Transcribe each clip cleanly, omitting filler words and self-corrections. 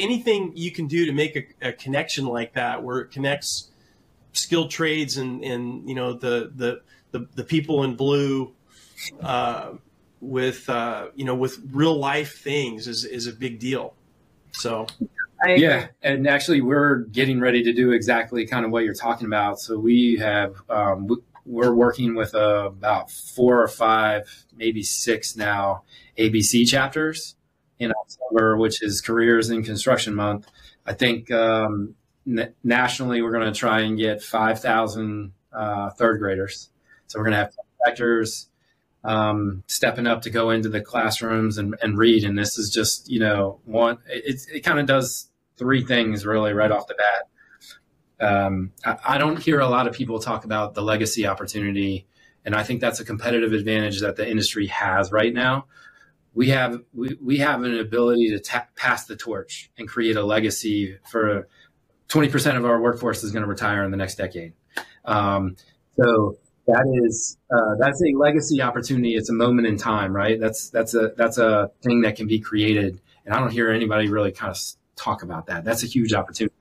anything you can do to make a connection like that, where it connects skilled trades and you know, the people in blue with you know, with real life things is a big deal. So yeah, and actually we're getting ready to do exactly kind of what you're talking about. So we have we're working with about 4 or 5, maybe 6 now ABC chapters in October, which is Careers in Construction Month. I think nationally we're going to try and get 5,000 third graders. So we're going to have contractors stepping up to go into the classrooms and read. And this is just, you know, it kind of does 3 things really right off the bat. I don't hear a lot of people talk about the legacy opportunity, and I think that's a competitive advantage that the industry has right now. We have an ability to pass the torch and create a legacy for 20% of our workforce is going to retire in the next decade. So that's a legacy opportunity. It's a moment in time, right? That's a thing that can be created, and I don't hear anybody really kind of talk about that. That's a huge opportunity.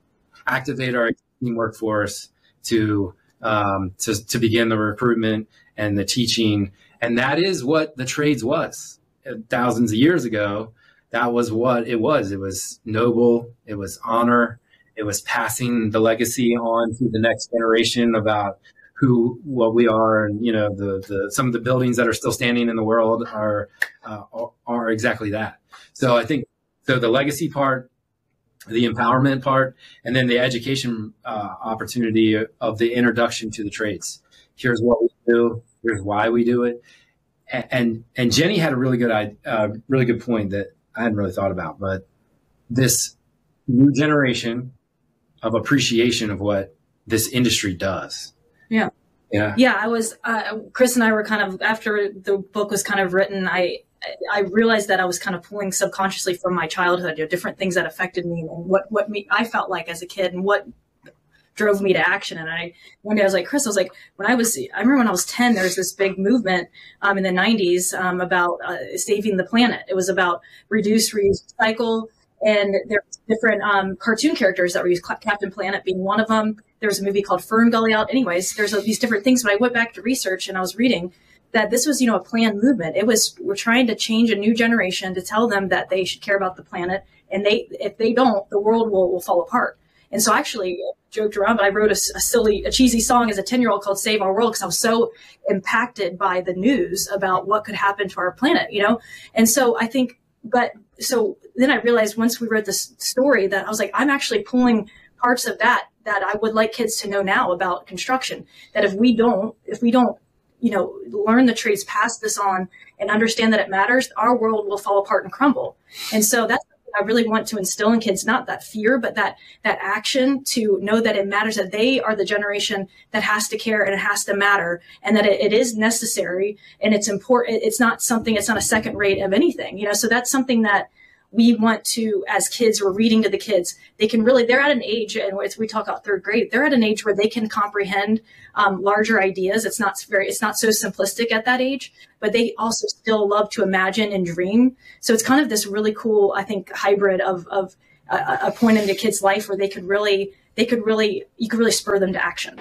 Activate our existing workforce to begin the recruitment and the teaching, and that is what the trades was thousands of years ago. That was what it was. It was noble. It was honor. It was passing the legacy on to the next generation about what we are, and you know, some of the buildings that are still standing in the world are exactly that. So I think the legacy part, the empowerment part, and then the education opportunity of the introduction to the trades. Here's what we do. Here's why we do it. And Jenny had a really good point that I hadn't really thought about, but this new generation of appreciation of what this industry does. Yeah. Yeah. I was, Chris and I were kind of, after the book was kind of written, I realized that I was kind of pulling subconsciously from my childhood, you know, different things that affected me and what I felt like as a kid and what drove me to action. And one day I was like, Chris, I remember when I was 10, there was this big movement in the 90s about saving the planet. It was about reduce, reuse, recycle. And there were different cartoon characters that were used, Captain Planet being one of them. There was a movie called Fern Gully Out. Anyways, there's these different things. But I went back to research and I was reading that this was, you know, a planned movement. We're trying to change a new generation to tell them that they should care about the planet. And if they don't, the world will fall apart. And so I actually joked around, but I wrote a cheesy song as a 10-year-old called Save Our World, because I was so impacted by the news about what could happen to our planet, you know? And so I think, so then I realized once we read this story that I was like, I'm actually pulling parts of that I would like kids to know now about construction, that if we don't, you know, learn the trades, pass this on and understand that it matters, our world will fall apart and crumble. And so that's what I really want to instill in kids, not that fear, but that action to know that it matters, that they are the generation that has to care and it has to matter, and that it is necessary and it's important. It's not a second rate of anything, you know? So that's something that we want to, as kids, we're reading to the kids. They're at an age, and we talk about third grade, they're at an age where they can comprehend larger ideas. It's not so simplistic at that age, but they also still love to imagine and dream. So it's kind of this really cool, I think, hybrid of a point in the kid's life where you could really spur them to action.